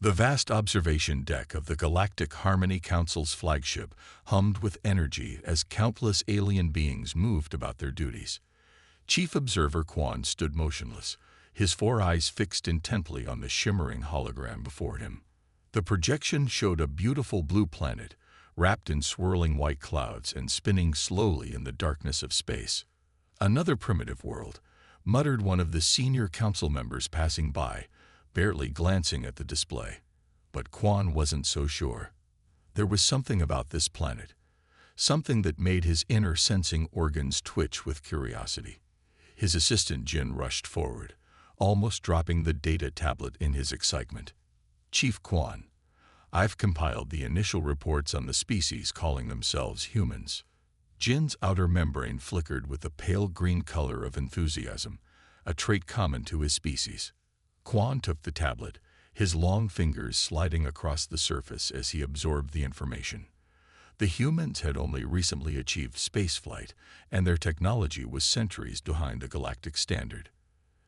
The vast observation deck of the Galactic Harmony Council's flagship hummed with energy as countless alien beings moved about their duties. Chief Observer Quan stood motionless, his four eyes fixed intently on the shimmering hologram before him. The projection showed a beautiful blue planet, wrapped in swirling white clouds and spinning slowly in the darkness of space. "Another primitive world," muttered one of the senior council members passing by, barely glancing at the display. But Quan wasn't so sure. There was something about this planet, something that made his inner sensing organs twitch with curiosity. His assistant Jin rushed forward, almost dropping the data tablet in his excitement. "Chief Quan, I've compiled the initial reports on the species calling themselves humans." Jin's outer membrane flickered with a pale green color of enthusiasm, a trait common to his species. Quan took the tablet, his long fingers sliding across the surface as he absorbed the information. The humans had only recently achieved spaceflight, and their technology was centuries behind the galactic standard.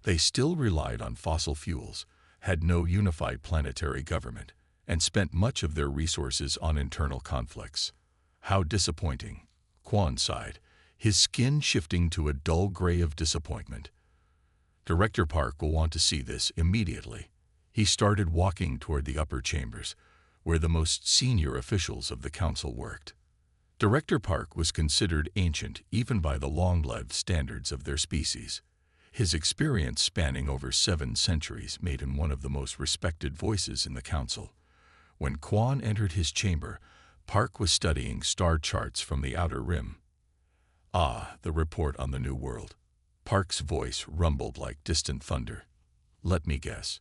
They still relied on fossil fuels, had no unified planetary government, and spent much of their resources on internal conflicts. "How disappointing," Quan sighed, his skin shifting to a dull gray of disappointment. "Director Park will want to see this immediately." He started walking toward the upper chambers, where the most senior officials of the council worked. Director Park was considered ancient even by the long-lived standards of their species. His experience spanning over 7 centuries made him one of the most respected voices in the council. When Quan entered his chamber, Park was studying star charts from the outer rim. "Ah, the report on the New World." Park's voice rumbled like distant thunder. "Let me guess.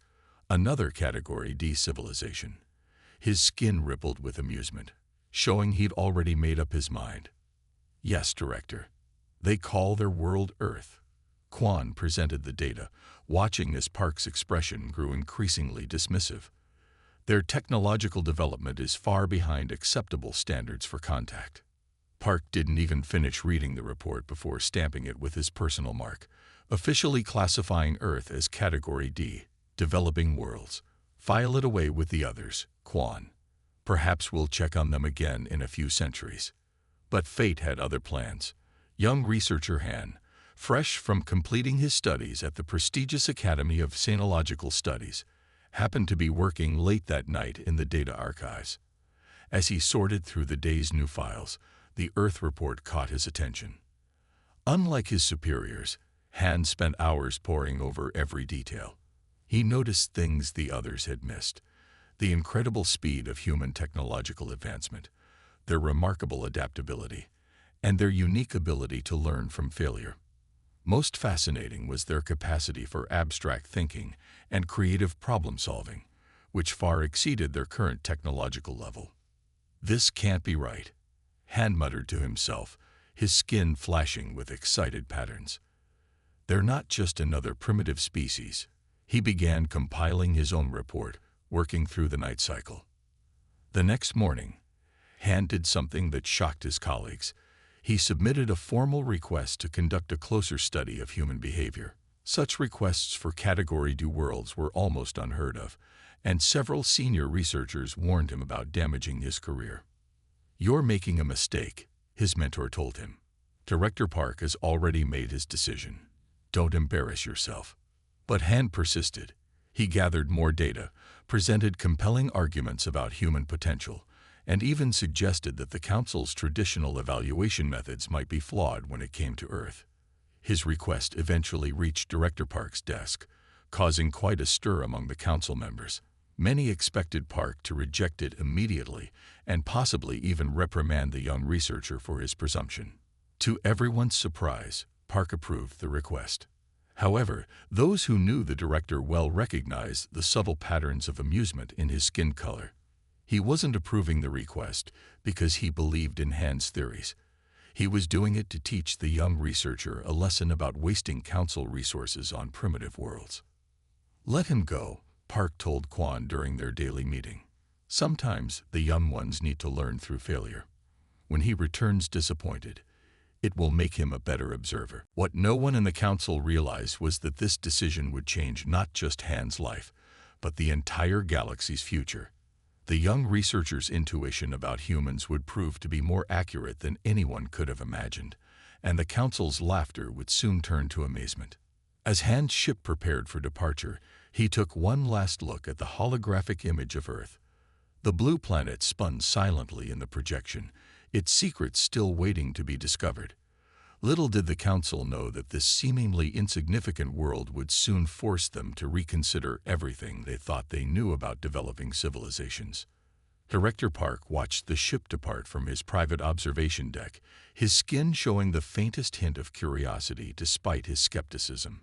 Another Category D civilization." His skin rippled with amusement, showing he'd already made up his mind. "Yes, Director. They call their world Earth." Quan presented the data, watching as Park's expression grew increasingly dismissive. "Their technological development is far behind acceptable standards for contact." Park didn't even finish reading the report before stamping it with his personal mark, officially classifying Earth as Category D, developing worlds. "File it away with the others, Quan. Perhaps we'll check on them again in a few centuries." But fate had other plans. Young researcher Han, fresh from completing his studies at the prestigious Academy of Sinological Studies, happened to be working late that night in the data archives. As he sorted through the day's new files, the Earth report caught his attention. Unlike his superiors, Han spent hours poring over every detail. He noticed things the others had missed: the incredible speed of human technological advancement, their remarkable adaptability, and their unique ability to learn from failure. Most fascinating was their capacity for abstract thinking and creative problem-solving, which far exceeded their current technological level. "This can't be right," Han muttered to himself, his skin flashing with excited patterns. "They're not just another primitive species." He began compiling his own report, working through the night cycle. The next morning, Han did something that shocked his colleagues. He submitted a formal request to conduct a closer study of human behavior. Such requests for Category D worlds were almost unheard of, and several senior researchers warned him about damaging his career. "You're making a mistake," his mentor told him. "Director Park has already made his decision. Don't embarrass yourself." But Han persisted. He gathered more data, presented compelling arguments about human potential, and even suggested that the Council's traditional evaluation methods might be flawed when it came to Earth. His request eventually reached Director Park's desk, causing quite a stir among the Council members. Many expected Park to reject it immediately and possibly even reprimand the young researcher for his presumption. To everyone's surprise, Park approved the request. However, those who knew the director well recognized the subtle patterns of amusement in his skin color. He wasn't approving the request because he believed in Han's theories. He was doing it to teach the young researcher a lesson about wasting council resources on primitive worlds. "Let him go," Park told Quan during their daily meeting. "Sometimes the young ones need to learn through failure. When he returns disappointed, it will make him a better observer." What no one in the council realized was that this decision would change not just Han's life, but the entire galaxy's future. The young researcher's intuition about humans would prove to be more accurate than anyone could have imagined, and the Council's laughter would soon turn to amazement. As Han's ship prepared for departure, he took one last look at the holographic image of Earth. The blue planet spun silently in the projection, its secrets still waiting to be discovered. Little did the Council know that this seemingly insignificant world would soon force them to reconsider everything they thought they knew about developing civilizations. Director Park watched the ship depart from his private observation deck, his skin showing the faintest hint of curiosity despite his skepticism.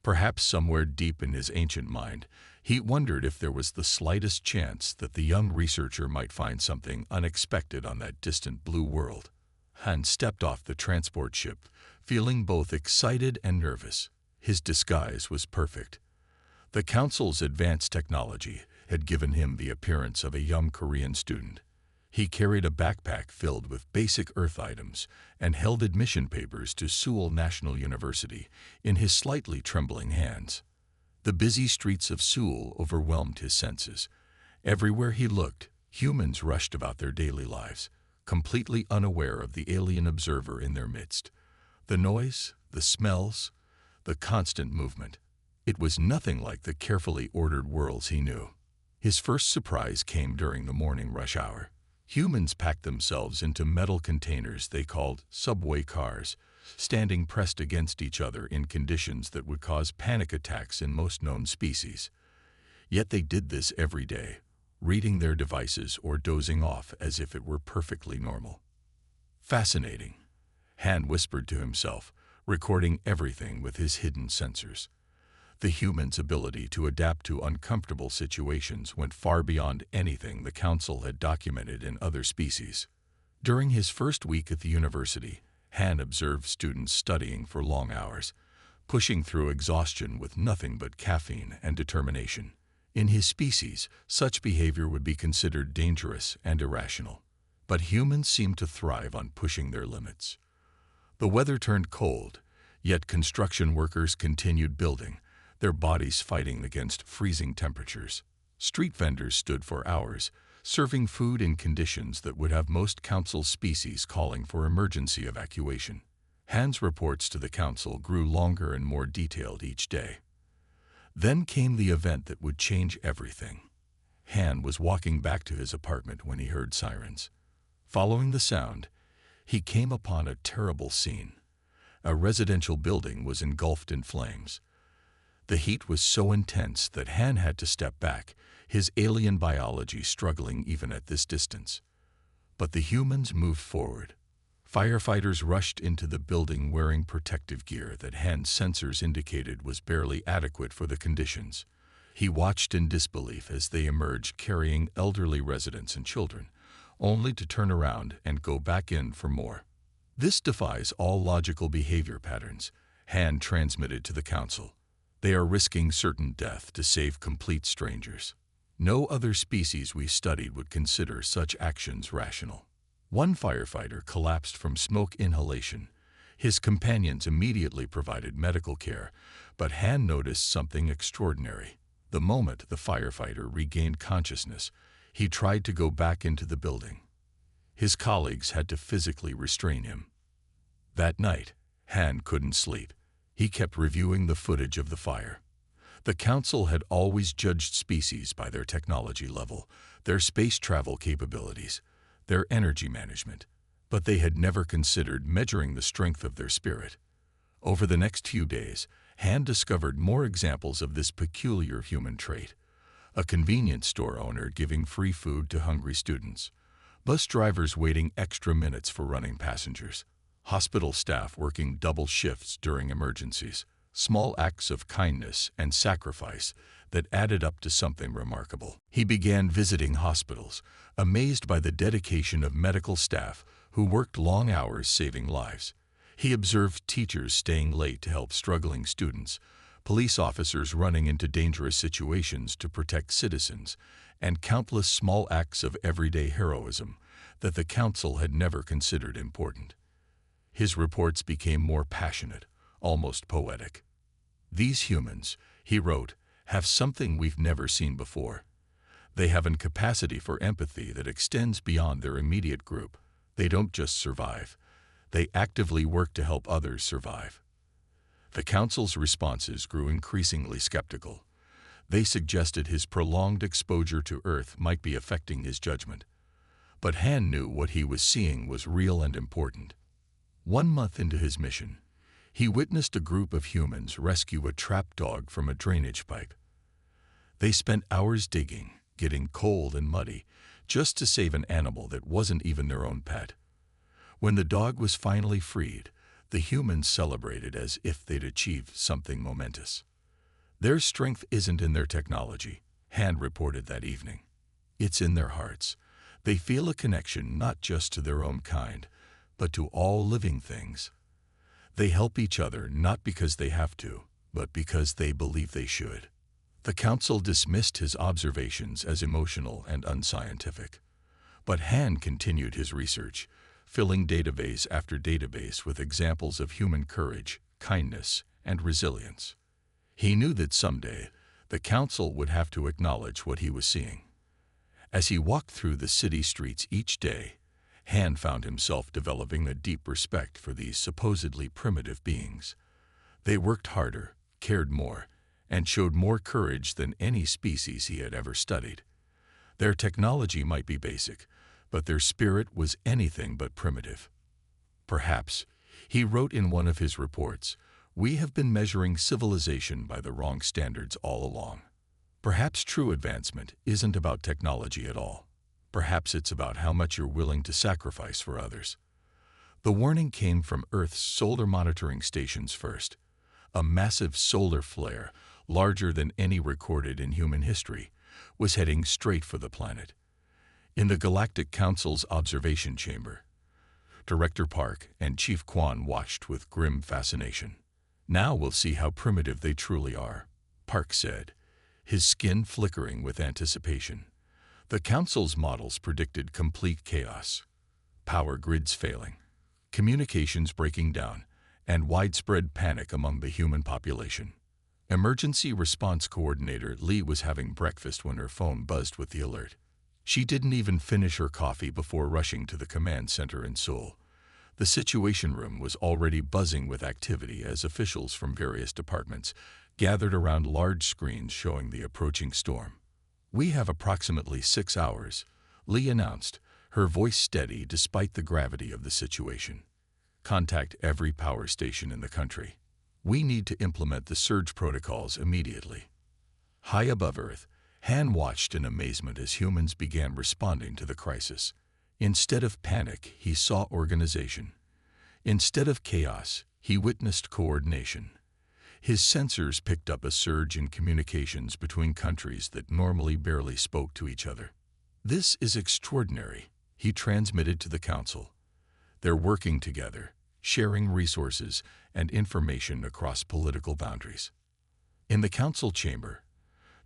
Perhaps somewhere deep in his ancient mind, he wondered if there was the slightest chance that the young researcher might find something unexpected on that distant blue world. Han stepped off the transport ship, feeling both excited and nervous. His disguise was perfect. The Council's advanced technology had given him the appearance of a young Korean student. He carried a backpack filled with basic Earth items and held admission papers to Seoul National University in his slightly trembling hands. The busy streets of Seoul overwhelmed his senses. Everywhere he looked, humans rushed about their daily lives, completely unaware of the alien observer in their midst. The noise, the smells, the constant movement. It was nothing like the carefully ordered worlds he knew. His first surprise came during the morning rush hour. Humans packed themselves into metal containers they called subway cars, standing pressed against each other in conditions that would cause panic attacks in most known species. Yet they did this every day, reading their devices or dozing off as if it were perfectly normal. Fascinating, Han whispered to himself, recording everything with his hidden sensors. The human's ability to adapt to uncomfortable situations went far beyond anything the Council had documented in other species. During his first week at the university, Han observed students studying for long hours, pushing through exhaustion with nothing but caffeine and determination. In his species, such behavior would be considered dangerous and irrational. But humans seemed to thrive on pushing their limits. The weather turned cold, yet construction workers continued building, their bodies fighting against freezing temperatures. Street vendors stood for hours, serving food in conditions that would have most Council species calling for emergency evacuation. Han's reports to the Council grew longer and more detailed each day. Then came the event that would change everything. Han was walking back to his apartment when he heard sirens. Following the sound, he came upon a terrible scene. A residential building was engulfed in flames. The heat was so intense that Han had to step back, his alien biology struggling even at this distance. But the humans moved forward. Firefighters rushed into the building wearing protective gear that Han's sensors indicated was barely adequate for the conditions. He watched in disbelief as they emerged carrying elderly residents and children, only to turn around and go back in for more. This defies all logical behavior patterns, Han transmitted to the Council. They are risking certain death to save complete strangers. No other species we studied would consider such actions rational. One firefighter collapsed from smoke inhalation. His companions immediately provided medical care, but Han noticed something extraordinary. The moment the firefighter regained consciousness, he tried to go back into the building. His colleagues had to physically restrain him. That night, Han couldn't sleep. He kept reviewing the footage of the fire. The Council had always judged species by their technology level, their space travel capabilities, their energy management, but they had never considered measuring the strength of their spirit. Over the next few days, Han discovered more examples of this peculiar human trait. A convenience store owner giving free food to hungry students, bus drivers waiting extra minutes for running passengers, hospital staff working double shifts during emergencies, small acts of kindness and sacrifice that added up to something remarkable. He began visiting hospitals, amazed by the dedication of medical staff who worked long hours saving lives. He observed teachers staying late to help struggling students, police officers running into dangerous situations to protect citizens, and countless small acts of everyday heroism that the Council had never considered important. His reports became more passionate, almost poetic. These humans, he wrote, have something we've never seen before. They have a capacity for empathy that extends beyond their immediate group. They don't just survive. They actively work to help others survive. The Council's responses grew increasingly skeptical. They suggested his prolonged exposure to Earth might be affecting his judgment. But Han knew what he was seeing was real and important. 1 month into his mission, he witnessed a group of humans rescue a trapped dog from a drainage pipe. They spent hours digging, getting cold and muddy, just to save an animal that wasn't even their own pet. When the dog was finally freed, the humans celebrated as if they'd achieved something momentous. Their strength isn't in their technology, Han reported that evening. It's in their hearts. They feel a connection not just to their own kind, but to all living things. They help each other not because they have to, but because they believe they should. The Council dismissed his observations as emotional and unscientific. But Han continued his research, filling database after database with examples of human courage, kindness, and resilience. He knew that someday, the Council would have to acknowledge what he was seeing. As he walked through the city streets each day, Han found himself developing a deep respect for these supposedly primitive beings. They worked harder, cared more, and showed more courage than any species he had ever studied. Their technology might be basic, but their spirit was anything but primitive. Perhaps, he wrote in one of his reports, we have been measuring civilization by the wrong standards all along. Perhaps true advancement isn't about technology at all. Perhaps it's about how much you're willing to sacrifice for others. The warning came from Earth's solar monitoring stations first. A massive solar flare, larger than any recorded in human history, was heading straight for the planet. In the Galactic Council's observation chamber, Director Park and Chief Quan watched with grim fascination. Now we'll see how primitive they truly are, Park said, his skin flickering with anticipation. The Council's models predicted complete chaos, power grids failing, communications breaking down, and widespread panic among the human population. Emergency Response Coordinator Lee was having breakfast when her phone buzzed with the alert. She didn't even finish her coffee before rushing to the command center in Seoul. The Situation Room was already buzzing with activity as officials from various departments gathered around large screens showing the approaching storm. We have approximately 6 hours, Lee announced, her voice steady despite the gravity of the situation. Contact every power station in the country. We need to implement the surge protocols immediately. High above Earth, Han watched in amazement as humans began responding to the crisis. Instead of panic, he saw organization. Instead of chaos, he witnessed coordination. His sensors picked up a surge in communications between countries that normally barely spoke to each other. This is extraordinary, he transmitted to the Council. They're working together, sharing resources and information across political boundaries. In the Council chamber,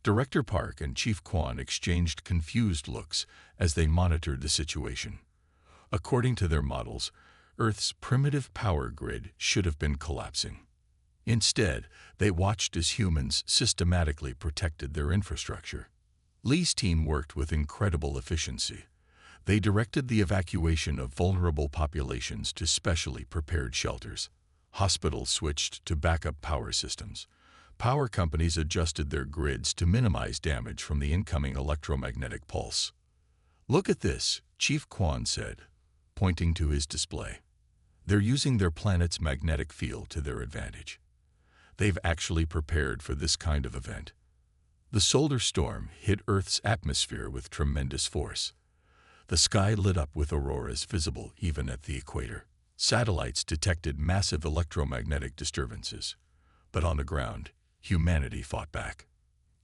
Director Park and Chief Quan exchanged confused looks as they monitored the situation. According to their models, Earth's primitive power grid should have been collapsing. Instead, they watched as humans systematically protected their infrastructure. Lee's team worked with incredible efficiency. They directed the evacuation of vulnerable populations to specially prepared shelters. Hospitals switched to backup power systems. Power companies adjusted their grids to minimize damage from the incoming electromagnetic pulse. Look at this, Chief Quan said, pointing to his display. They're using their planet's magnetic field to their advantage. They've actually prepared for this kind of event. The solar storm hit Earth's atmosphere with tremendous force. The sky lit up with auroras visible even at the equator. Satellites detected massive electromagnetic disturbances. But on the ground, humanity fought back.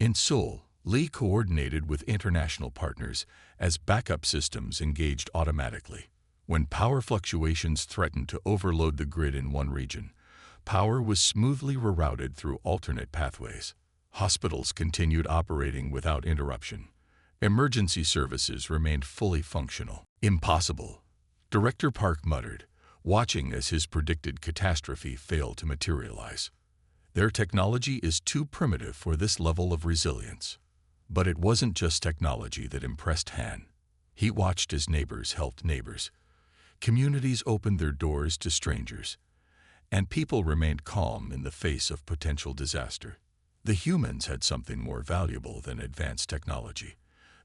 In Seoul, Lee coordinated with international partners as backup systems engaged automatically. When power fluctuations threatened to overload the grid in one region, power was smoothly rerouted through alternate pathways. Hospitals continued operating without interruption. Emergency services remained fully functional. Impossible, Director Park muttered, watching as his predicted catastrophe failed to materialize. Their technology is too primitive for this level of resilience. But it wasn't just technology that impressed Han. He watched as neighbors helped neighbors. Communities opened their doors to strangers, and people remained calm in the face of potential disaster. The humans had something more valuable than advanced technology.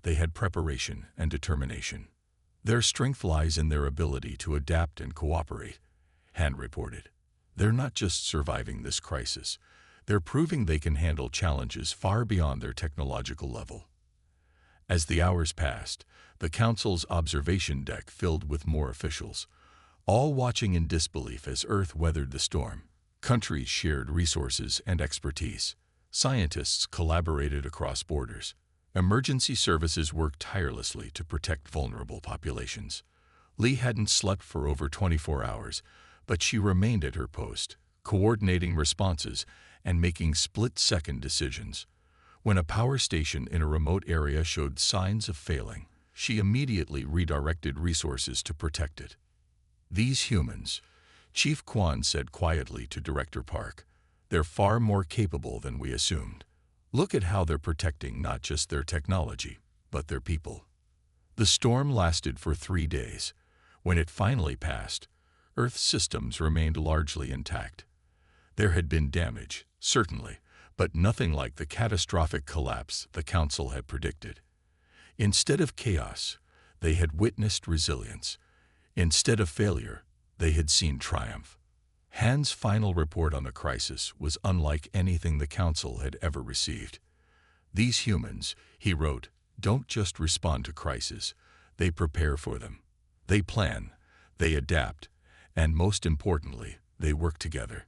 They had preparation and determination. Their strength lies in their ability to adapt and cooperate, Han reported. They're not just surviving this crisis. They're proving they can handle challenges far beyond their technological level. As the hours passed, the Council's observation deck filled with more officials, all watching in disbelief as Earth weathered the storm. Countries shared resources and expertise. Scientists collaborated across borders. Emergency services worked tirelessly to protect vulnerable populations. Lee hadn't slept for over 24 hours, but she remained at her post, coordinating responses and making split-second decisions. When a power station in a remote area showed signs of failing, she immediately redirected resources to protect it. These humans, Chief Kwan said quietly to Director Park, they're far more capable than we assumed. Look at how they're protecting not just their technology, but their people. The storm lasted for 3 days. When it finally passed, Earth's systems remained largely intact. There had been damage, certainly, but nothing like the catastrophic collapse the Council had predicted. Instead of chaos, they had witnessed resilience. Instead of failure, they had seen triumph. Han's final report on the crisis was unlike anything the Council had ever received. These humans, he wrote, don't just respond to crises, they prepare for them. They plan, they adapt, and most importantly, they work together.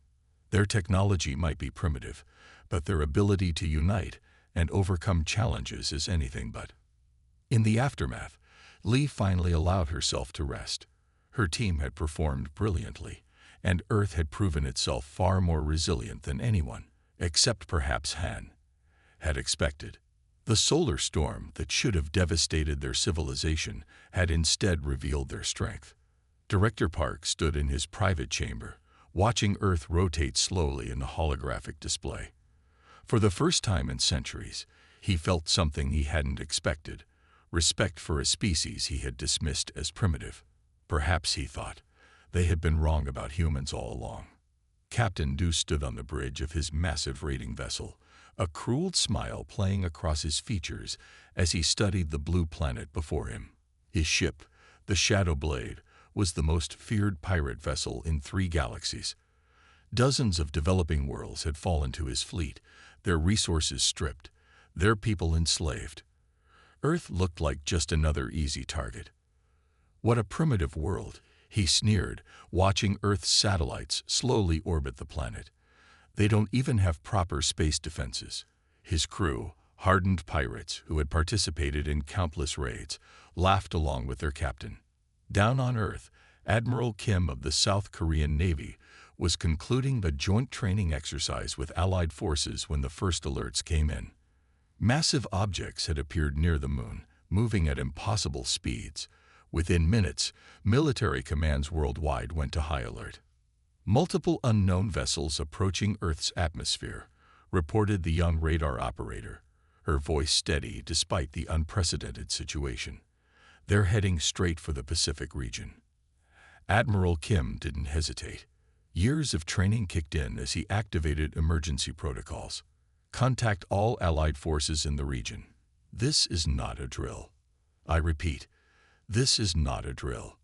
Their technology might be primitive, but their ability to unite and overcome challenges is anything but. In the aftermath, Lee finally allowed herself to rest. Her team had performed brilliantly, and Earth had proven itself far more resilient than anyone, except perhaps Han, had expected. The solar storm that should have devastated their civilization had instead revealed their strength. Director Park stood in his private chamber, watching Earth rotate slowly in the holographic display. For the first time in centuries, he felt something he hadn't expected, respect for a species he had dismissed as primitive. Perhaps, he thought, they had been wrong about humans all along. Captain Du stood on the bridge of his massive raiding vessel, a cruel smile playing across his features as he studied the blue planet before him. His ship, the Shadow Blade, was the most feared pirate vessel in 3 galaxies. Dozens of developing worlds had fallen to his fleet, their resources stripped, their people enslaved. Earth looked like just another easy target. What a primitive world, he sneered, watching Earth's satellites slowly orbit the planet. They don't even have proper space defenses. His crew, hardened pirates who had participated in countless raids, laughed along with their captain. Down on Earth, Admiral Kim of the South Korean Navy was concluding a joint training exercise with Allied forces when the first alerts came in. Massive objects had appeared near the moon, moving at impossible speeds. Within minutes, military commands worldwide went to high alert. Multiple unknown vessels approaching Earth's atmosphere, reported the young radar operator, her voice steady despite the unprecedented situation. They're heading straight for the Pacific region. Admiral Kim didn't hesitate. Years of training kicked in as he activated emergency protocols. Contact all Allied forces in the region. This is not a drill. I repeat, this is not a drill.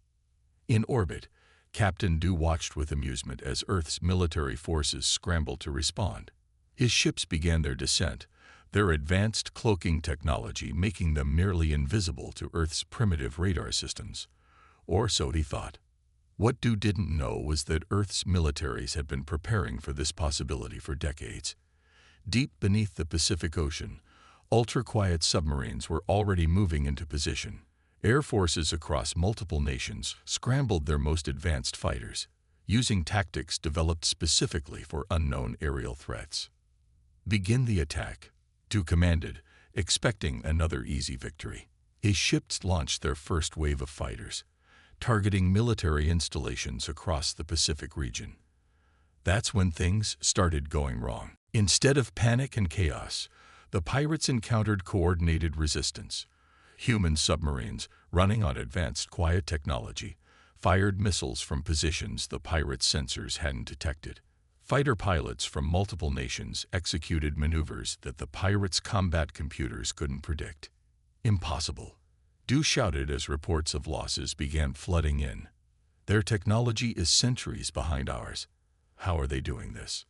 In orbit, Captain Du watched with amusement as Earth's military forces scrambled to respond. His ships began their descent, their advanced cloaking technology making them nearly invisible to Earth's primitive radar systems. Or so he thought. What Du didn't know was that Earth's militaries had been preparing for this possibility for decades. Deep beneath the Pacific Ocean, ultra-quiet submarines were already moving into position. Air forces across multiple nations scrambled their most advanced fighters, using tactics developed specifically for unknown aerial threats. Begin the attack, Du commanded, expecting another easy victory. His ships launched their first wave of fighters, targeting military installations across the Pacific region. That's when things started going wrong. Instead of panic and chaos, the pirates encountered coordinated resistance. Human submarines, running on advanced quiet technology, fired missiles from positions the pirates' sensors hadn't detected. Fighter pilots from multiple nations executed maneuvers that the pirates' combat computers couldn't predict. Impossible. Du shouted as reports of losses began flooding in. Their technology is centuries behind ours. How are they doing this?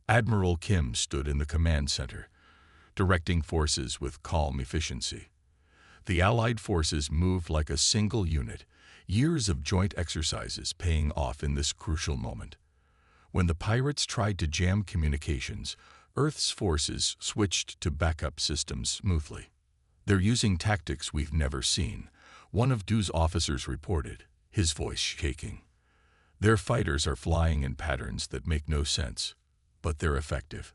Admiral Kim stood in the command center, directing forces with calm efficiency. The Allied forces moved like a single unit, years of joint exercises paying off in this crucial moment. When the pirates tried to jam communications, Earth's forces switched to backup systems smoothly. They're using tactics we've never seen, one of Du's officers reported, his voice shaking. Their fighters are flying in patterns that make no sense, but they're effective.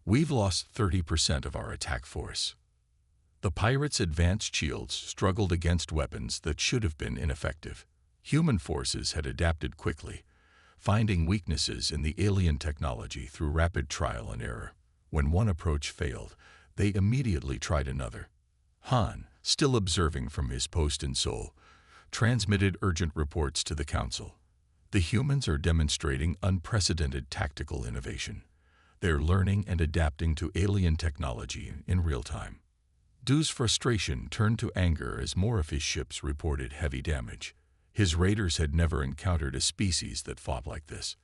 We've lost 30% of our attack force. The pirates' advanced shields struggled against weapons that should have been ineffective. Human forces had adapted quickly, finding weaknesses in the alien technology through rapid trial and error. When one approach failed, they immediately tried another. Han, still observing from his post in Seoul, transmitted urgent reports to the Council. The humans are demonstrating unprecedented tactical innovation. They're learning and adapting to alien technology in real time. Du's frustration turned to anger as more of his ships reported heavy damage. His raiders had never encountered a species that fought like this.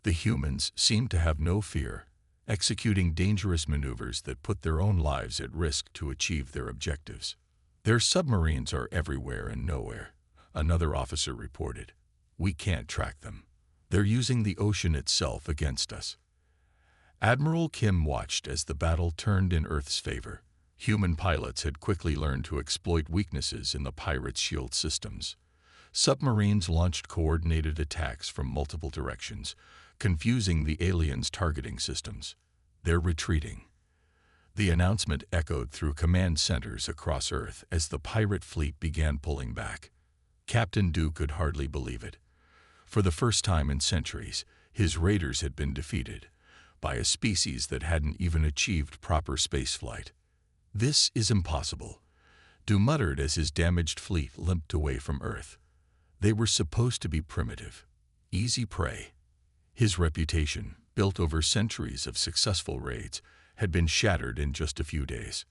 The humans seemed to have no fear, executing dangerous maneuvers that put their own lives at risk to achieve their objectives. Their submarines are everywhere and nowhere, another officer reported. We can't track them. They're using the ocean itself against us. Admiral Kim watched as the battle turned in Earth's favor. Human pilots had quickly learned to exploit weaknesses in the pirates' shield systems. Submarines launched coordinated attacks from multiple directions, confusing the aliens' targeting systems. They're retreating. The announcement echoed through command centers across Earth as the pirate fleet began pulling back. Captain Du could hardly believe it. For the first time in centuries, his raiders had been defeated by a species that hadn't even achieved proper spaceflight. This is impossible, Du muttered as his damaged fleet limped away from Earth. They were supposed to be primitive, easy prey. His reputation, built over centuries of successful raids, had been shattered in just a few days.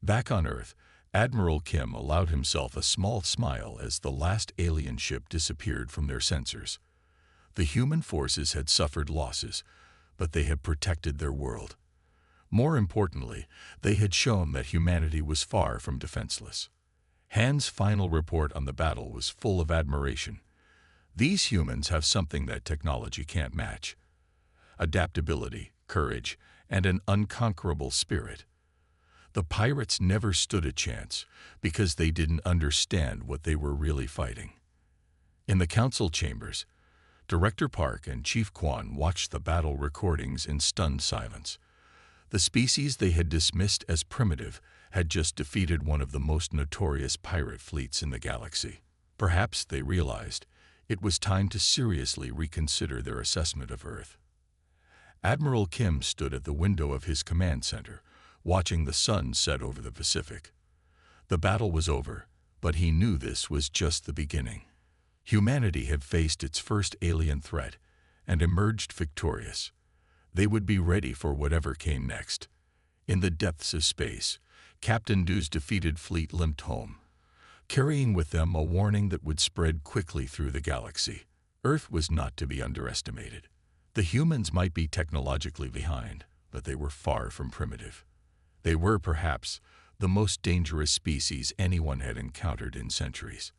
Back on Earth, Admiral Kim allowed himself a small smile as the last alien ship disappeared from their sensors. The human forces had suffered losses, but they had protected their world. More importantly, they had shown that humanity was far from defenseless. Han's final report on the battle was full of admiration. These humans have something that technology can't match: adaptability, courage, and an unconquerable spirit. The pirates never stood a chance because they didn't understand what they were really fighting. In the council chambers, Director Park and Chief Kwan watched the battle recordings in stunned silence. The species they had dismissed as primitive had just defeated one of the most notorious pirate fleets in the galaxy. Perhaps they realized it was time to seriously reconsider their assessment of Earth. Admiral Kim stood at the window of his command center, watching the sun set over the Pacific. The battle was over, but he knew this was just the beginning. Humanity had faced its first alien threat and emerged victorious. They would be ready for whatever came next. In the depths of space, Captain Du's defeated fleet limped home, carrying with them a warning that would spread quickly through the galaxy. Earth was not to be underestimated. The humans might be technologically behind, but they were far from primitive. They were, perhaps, the most dangerous species anyone had encountered in centuries.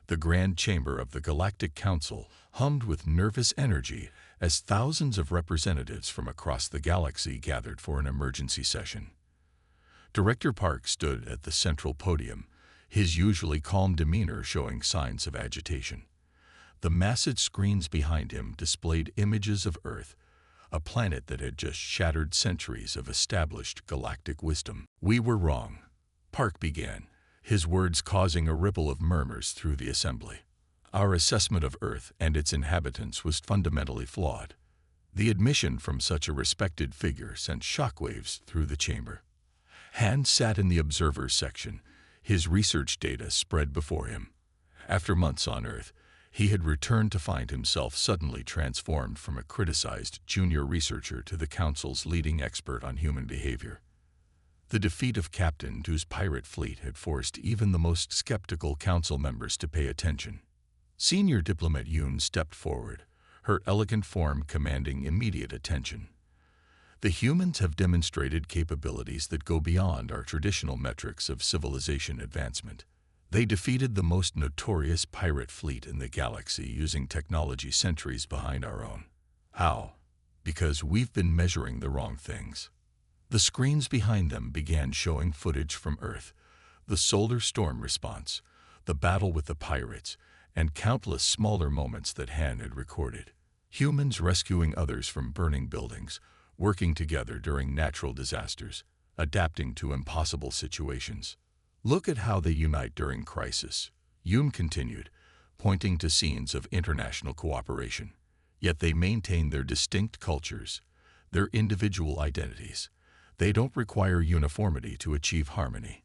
The Grand Chamber of the Galactic Council hummed with nervous energy as thousands of representatives from across the galaxy gathered for an emergency session. Director Park stood at the central podium, his usually calm demeanor showing signs of agitation. The massive screens behind him displayed images of Earth, a planet that had just shattered centuries of established galactic wisdom. "We were wrong," Park began, his words causing a ripple of murmurs through the assembly. "Our assessment of Earth and its inhabitants was fundamentally flawed. The admission from such a respected figure sent shockwaves through the chamber. Han sat in the observers section, his research data spread before him. After months on Earth, he had returned to find himself suddenly transformed from a criticized junior researcher to the Council's leading expert on human behavior. The defeat of Captain Du's pirate fleet had forced even the most skeptical Council members to pay attention. Senior Diplomat Yoon stepped forward, her elegant form commanding immediate attention. The humans have demonstrated capabilities that go beyond our traditional metrics of civilization advancement. They defeated the most notorious pirate fleet in the galaxy using technology centuries behind our own. How? Because we've been measuring the wrong things. The screens behind them began showing footage from Earth, the solar storm response, the battle with the pirates, and countless smaller moments that Han had recorded. Humans rescuing others from burning buildings, working together during natural disasters, adapting to impossible situations. Look at how they unite during crisis, Yoon continued, pointing to scenes of international cooperation. Yet they maintain their distinct cultures, their individual identities. They don't require uniformity to achieve harmony.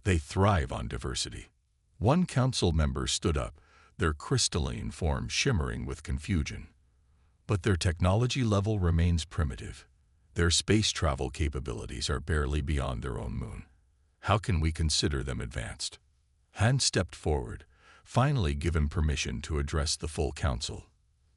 They thrive on diversity. One council member stood up, their crystalline form shimmering with confusion. But their technology level remains primitive. Their space travel capabilities are barely beyond their own moon. How can we consider them advanced? Han stepped forward, finally given permission to address the full council.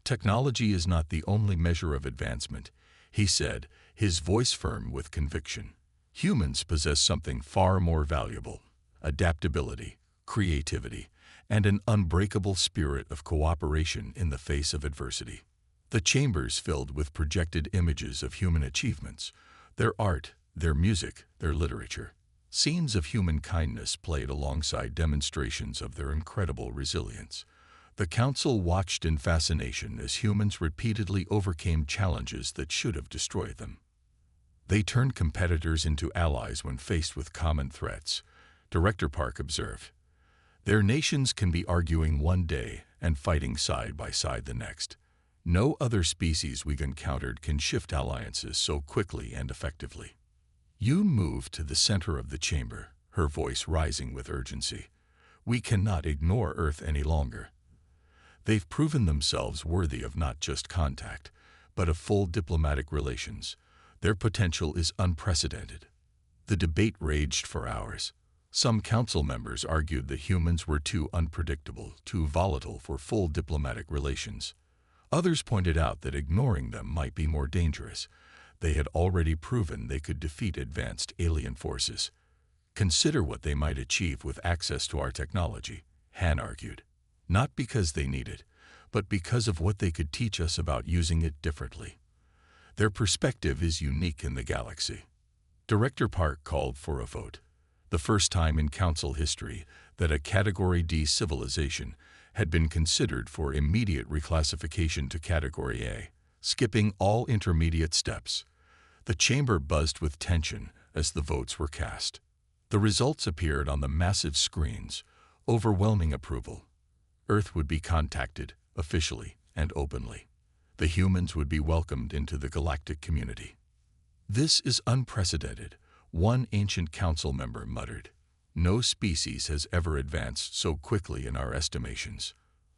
Technology is not the only measure of advancement, he said, his voice firm with conviction. Humans possess something far more valuable: adaptability, creativity, and an unbreakable spirit of cooperation in the face of adversity. The chambers filled with projected images of human achievements, their art, their music, their literature. Scenes of human kindness played alongside demonstrations of their incredible resilience. The council watched in fascination as humans repeatedly overcame challenges that should have destroyed them. They turned competitors into allies when faced with common threats, Director Park observed. Their nations can be arguing one day and fighting side by side the next. No other species we've encountered can shift alliances so quickly and effectively. Yoon moved to the center of the chamber, her voice rising with urgency. We cannot ignore Earth any longer. They've proven themselves worthy of not just contact, but of full diplomatic relations. Their potential is unprecedented. The debate raged for hours. Some council members argued that humans were too unpredictable, too volatile for full diplomatic relations. Others pointed out that ignoring them might be more dangerous. They had already proven they could defeat advanced alien forces. Consider what they might achieve with access to our technology, Han argued. Not because they need it, but because of what they could teach us about using it differently. Their perspective is unique in the galaxy. Director Park called for a vote. The first time in Council history that a Category D civilization had been considered for immediate reclassification to Category A, skipping all intermediate steps. The chamber buzzed with tension as the votes were cast. The results appeared on the massive screens, overwhelming approval. Earth would be contacted, officially and openly. The humans would be welcomed into the galactic community. This is unprecedented, one ancient council member muttered. No species has ever advanced so quickly in our estimations.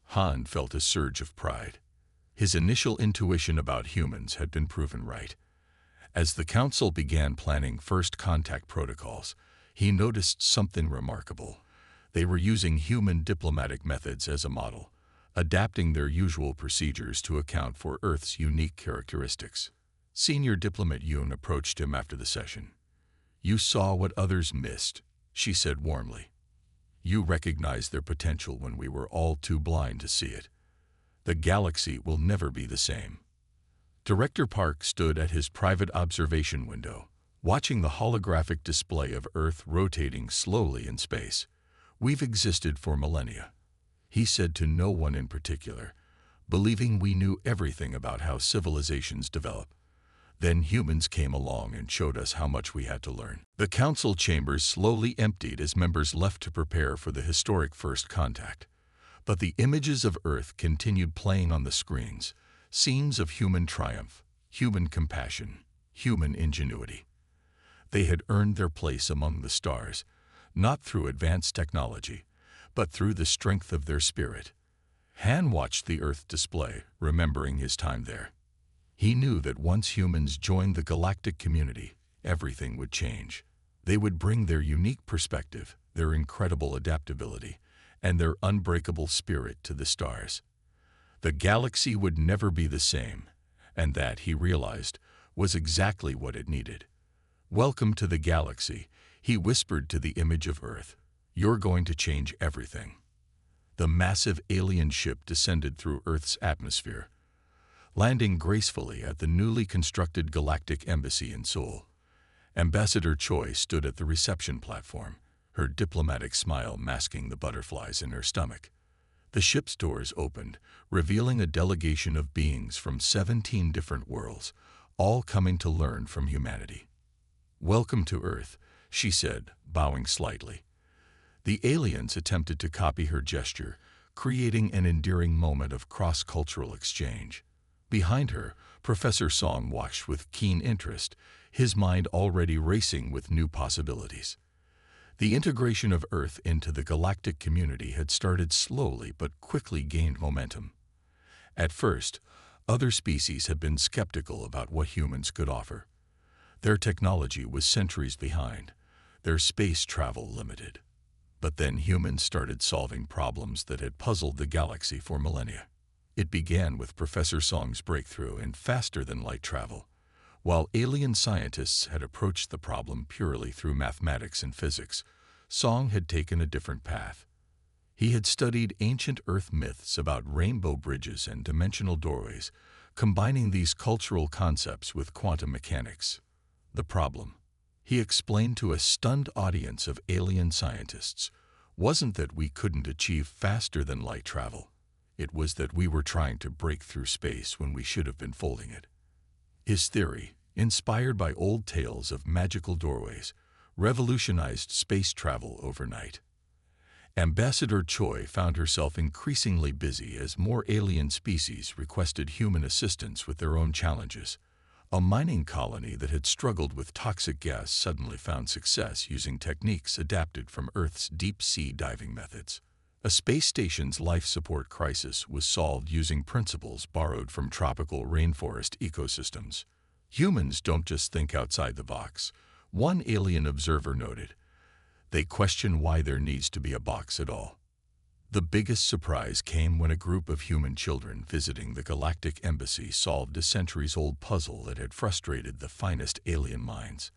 Han felt a surge of pride. His initial intuition about humans had been proven right. As the council began planning first contact protocols, he noticed something remarkable. They were using human diplomatic methods as a model, adapting their usual procedures to account for Earth's unique characteristics. Senior Diplomat Yoon approached him after the session. You saw what others missed, she said warmly. You recognized their potential when we were all too blind to see it. The galaxy will never be the same. Director Park stood at his private observation window, watching the holographic display of Earth rotating slowly in space. We've existed for millennia, he said to no one in particular, believing we knew everything about how civilizations develop. Then humans came along and showed us how much we had to learn. The council chambers slowly emptied as members left to prepare for the historic first contact. But the images of Earth continued playing on the screens, scenes of human triumph, human compassion, human ingenuity. They had earned their place among the stars, not through advanced technology, but through the strength of their spirit. Han watched the Earth display, remembering his time there. He knew that once humans joined the galactic community, everything would change. They would bring their unique perspective, their incredible adaptability, and their unbreakable spirit to the stars. The galaxy would never be the same, and that, he realized, was exactly what it needed. "Welcome to the galaxy," he whispered to the image of Earth. "You're going to change everything." The massive alien ship descended through Earth's atmosphere, landing gracefully at the newly constructed Galactic Embassy in Seoul. Ambassador Choi stood at the reception platform, her diplomatic smile masking the butterflies in her stomach. The ship's doors opened, revealing a delegation of beings from 17 different worlds, all coming to learn from humanity. "Welcome to Earth," she said, bowing slightly. The aliens attempted to copy her gesture, creating an endearing moment of cross-cultural exchange. Behind her, Professor Song watched with keen interest, his mind already racing with new possibilities. The integration of Earth into the galactic community had started slowly but quickly gained momentum. At first, other species had been skeptical about what humans could offer. Their technology was centuries behind, their space travel limited. But then humans started solving problems that had puzzled the galaxy for millennia. It began with Professor Song's breakthrough in faster-than-light travel. While alien scientists had approached the problem purely through mathematics and physics, Song had taken a different path. He had studied ancient Earth myths about rainbow bridges and dimensional doorways, combining these cultural concepts with quantum mechanics. The problem, he explained to a stunned audience of alien scientists, wasn't that we couldn't achieve faster-than-light travel. It was that we were trying to break through space when we should have been folding it. His theory, inspired by old tales of magical doorways, revolutionized space travel overnight. Ambassador Choi found herself increasingly busy as more alien species requested human assistance with their own challenges. A mining colony that had struggled with toxic gas suddenly found success using techniques adapted from Earth's deep-sea diving methods. A space station's life support crisis was solved using principles borrowed from tropical rainforest ecosystems. "Humans don't just think outside the box," one alien observer noted. "They question why there needs to be a box at all." The biggest surprise came when a group of human children visiting the Galactic Embassy solved a centuries-old puzzle that had frustrated the finest alien minds.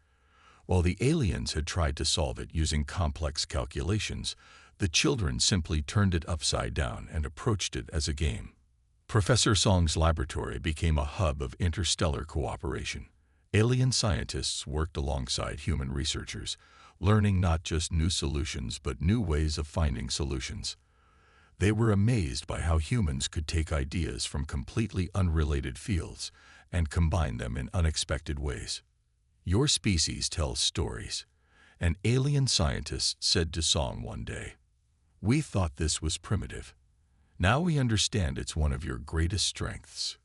While the aliens had tried to solve it using complex calculations, the children simply turned it upside down and approached it as a game. Professor Song's laboratory became a hub of interstellar cooperation. Alien scientists worked alongside human researchers, learning not just new solutions but new ways of finding solutions. They were amazed by how humans could take ideas from completely unrelated fields and combine them in unexpected ways. "Your species tells stories," an alien scientist said to Song one day. "We thought this was primitive. Now we understand it's one of your greatest strengths.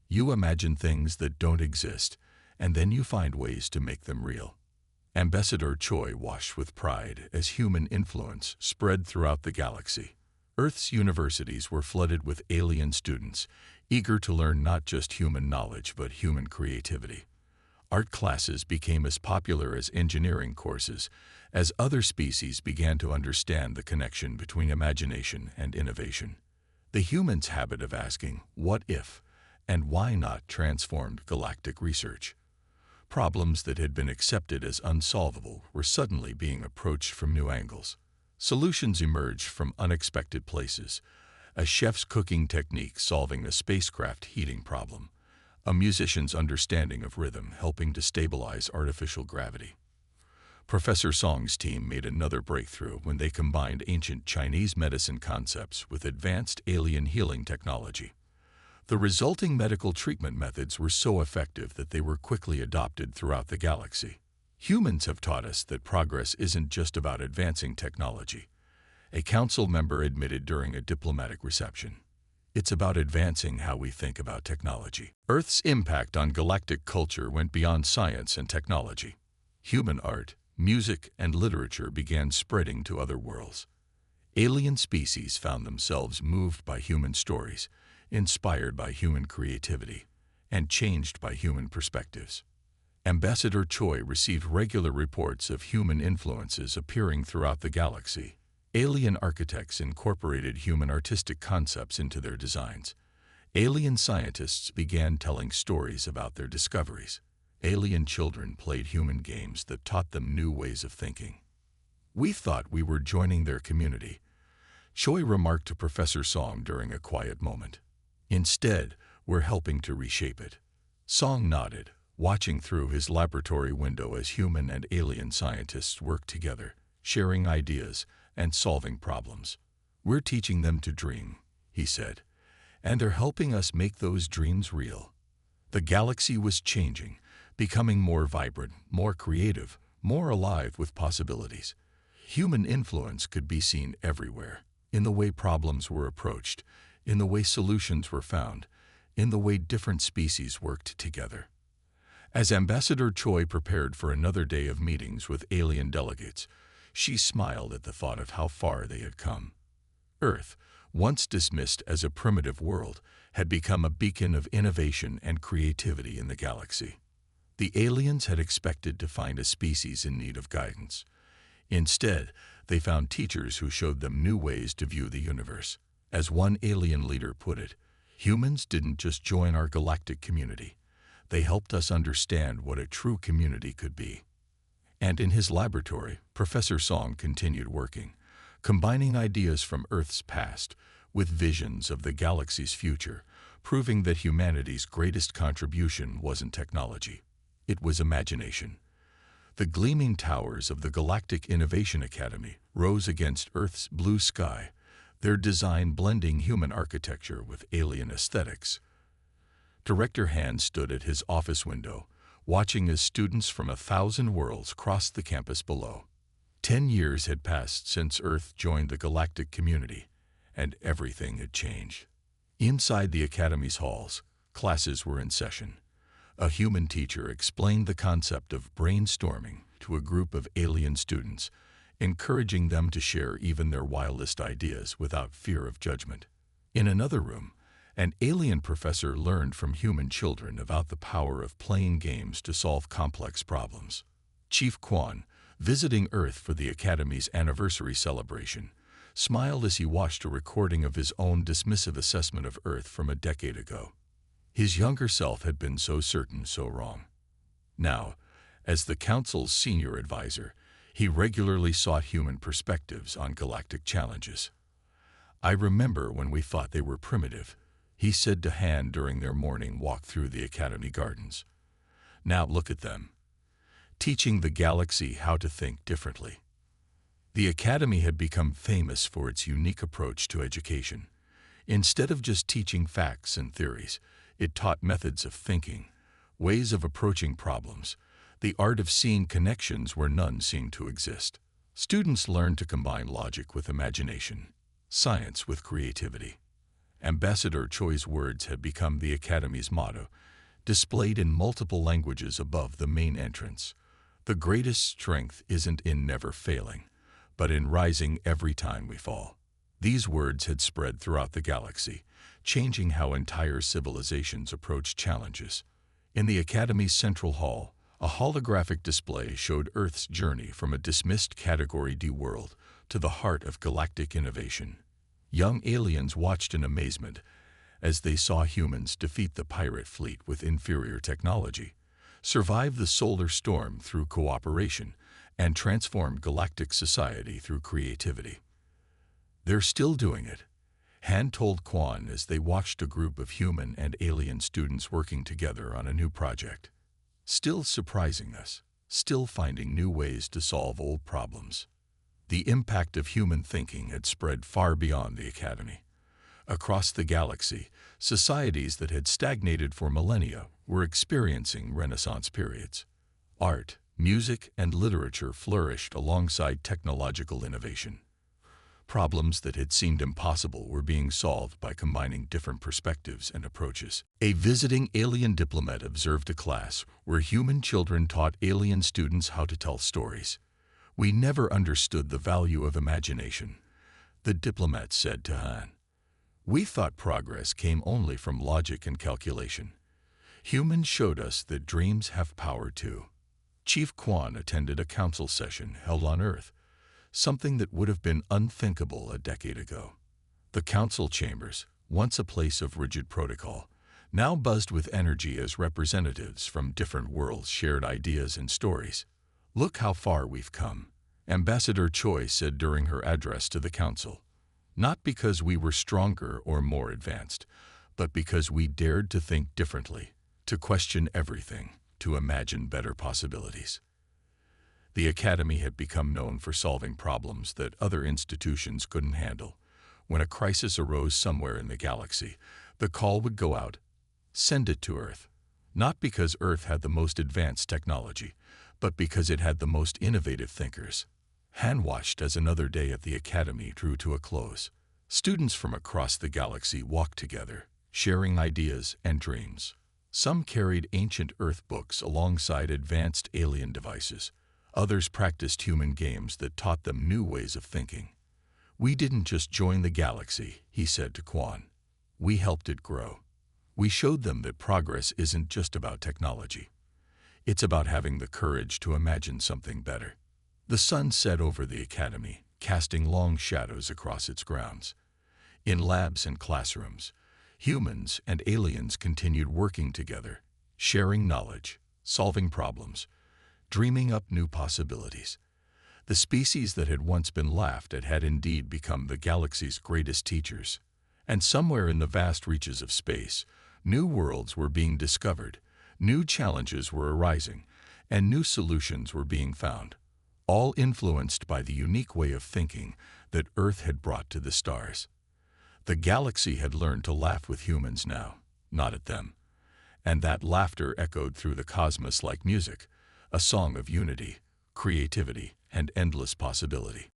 You imagine things that don't exist, and then you find ways to make them real." Ambassador Choi watched with pride as human influence spread throughout the galaxy. Earth's universities were flooded with alien students, eager to learn not just human knowledge but human creativity. Art classes became as popular as engineering courses, as other species began to understand the connection between imagination and innovation. The humans' habit of asking, "What if?" and "Why not?" transformed galactic research. Problems that had been accepted as unsolvable were suddenly being approached from new angles. Solutions emerged from unexpected places: a chef's cooking technique solving a spacecraft heating problem, a musician's understanding of rhythm helping to stabilize artificial gravity. Professor Song's team made another breakthrough when they combined ancient Chinese medicine concepts with advanced alien healing technology. The resulting medical treatment methods were so effective that they were quickly adopted throughout the galaxy. Humans have taught us that progress isn't just about advancing technology, a council member admitted during a diplomatic reception. It's about advancing how we think about technology. Earth's impact on galactic culture went beyond science and technology. Human art, music, and literature began spreading to other worlds. Alien species found themselves moved by human stories, inspired by human creativity, and changed by human perspectives. Ambassador Choi received regular reports of human influences appearing throughout the galaxy. Alien architects incorporated human artistic concepts into their designs. Alien scientists began telling stories about their discoveries. Alien children played human games that taught them new ways of thinking. We thought we were joining their community, Choi remarked to Professor Song during a quiet moment. Instead, we're helping to reshape it. Song nodded, watching through his laboratory window as human and alien scientists worked together, sharing ideas and solving problems. We're teaching them to dream, he said, and they're helping us make those dreams real. The galaxy was changing, becoming more vibrant, more creative, more alive with possibilities. Human influence could be seen everywhere, in the way problems were approached, in the way solutions were found, in the way different species worked together. As Ambassador Choi prepared for another day of meetings with alien delegates, she smiled at the thought of how far they had come. Earth, once dismissed as a primitive world, had become a beacon of innovation and creativity in the galaxy. The aliens had expected to find a species in need of guidance. Instead, they found teachers who showed them new ways to view the universe. As one alien leader put it, humans didn't just join our galactic community. They helped us understand what a true community could be. And in his laboratory, Professor Song continued working, combining ideas from Earth's past with visions of the galaxy's future, proving that humanity's greatest contribution wasn't technology. It was imagination. The gleaming towers of the Galactic Innovation Academy rose against Earth's blue sky, their design blending human architecture with alien aesthetics. Director Han stood at his office window, watching as students from 1,000 worlds crossed the campus below. 10 years had passed since Earth joined the galactic community, and everything had changed. Inside the Academy's halls, classes were in session. A human teacher explained the concept of brainstorming to a group of alien students, encouraging them to share even their wildest ideas without fear of judgment. In another room, an alien professor learned from human children about the power of playing games to solve complex problems. Chief Quan, visiting Earth for the Academy's anniversary celebration, smiled as he watched a recording of his own dismissive assessment of Earth from a decade ago. His younger self had been so certain, so wrong. Now, as the Council's senior advisor, he regularly sought human perspectives on galactic challenges. "I remember when we thought they were primitive," he said to Han during their morning walk through the Academy gardens. "Now look at them, teaching the galaxy how to think differently." The Academy had become famous for its unique approach to education. Instead of just teaching facts and theories, it taught methods of thinking, ways of approaching problems, the art of seeing connections where none seemed to exist. Students learned to combine logic with imagination, science with creativity. Ambassador Choi's words had become the Academy's motto, displayed in multiple languages above the main entrance. The greatest strength isn't in never failing, but in rising every time we fall. These words had spread throughout the galaxy, changing how entire civilizations approach challenges. In the Academy's central hall, a holographic display showed Earth's journey from a dismissed Category D world to the heart of galactic innovation. Young aliens watched in amazement as they saw humans defeat the pirate fleet with inferior technology, survive the solar storm through cooperation, and transform galactic society through creativity. "They're still doing it," Han told Quan as they watched a group of human and alien students working together on a new project. "Still surprising us, still finding new ways to solve old problems." The impact of human thinking had spread far beyond the Academy. Across the galaxy, societies that had stagnated for millennia were experiencing Renaissance periods. Art, music, and literature flourished alongside technological innovation. Problems that had seemed impossible were being solved by combining different perspectives and approaches. A visiting alien diplomat observed a class where human children taught alien students how to tell stories. "We never understood the value of imagination," the diplomat said to Han. "We thought progress came only from logic and calculation. Humans showed us that dreams have power too." Chief Quan attended a council session held on Earth, something that would have been unthinkable a decade ago. The council chambers, once a place of rigid protocol, now buzzed with energy as representatives from different worlds shared ideas and stories. "Look how far we've come," Ambassador Choi said during her address to the council. "Not because we were stronger or more advanced, but because we dared to think differently, to question everything, to imagine better possibilities." The Academy had become known for solving problems that other institutions couldn't handle. When a crisis arose somewhere in the galaxy, the call would go out, "Send it to Earth." Not because Earth had the most advanced technology, but because it had the most innovative thinkers. Han watched as another day at the Academy drew to a close. Students from across the galaxy walked together, sharing ideas and dreams. Some carried ancient Earth books alongside advanced alien devices. Others practiced human games that taught them new ways of thinking. "We didn't just join the galaxy," he said to Quan. "We helped it grow. We showed them that progress isn't just about technology. It's about having the courage to imagine something better." The sun set over the Academy, casting long shadows across its grounds. In labs and classrooms, humans and aliens continued working together, sharing knowledge, solving problems, dreaming up new possibilities. The species that had once been laughed at had indeed become the galaxy's greatest teachers. And somewhere in the vast reaches of space, new worlds were being discovered, new challenges were arising, and new solutions were being found, all influenced by the unique way of thinking that Earth had brought to the stars. The galaxy had learned to laugh with humans now, not at them. And that laughter echoed through the cosmos like music, a song of unity, creativity, and endless possibility.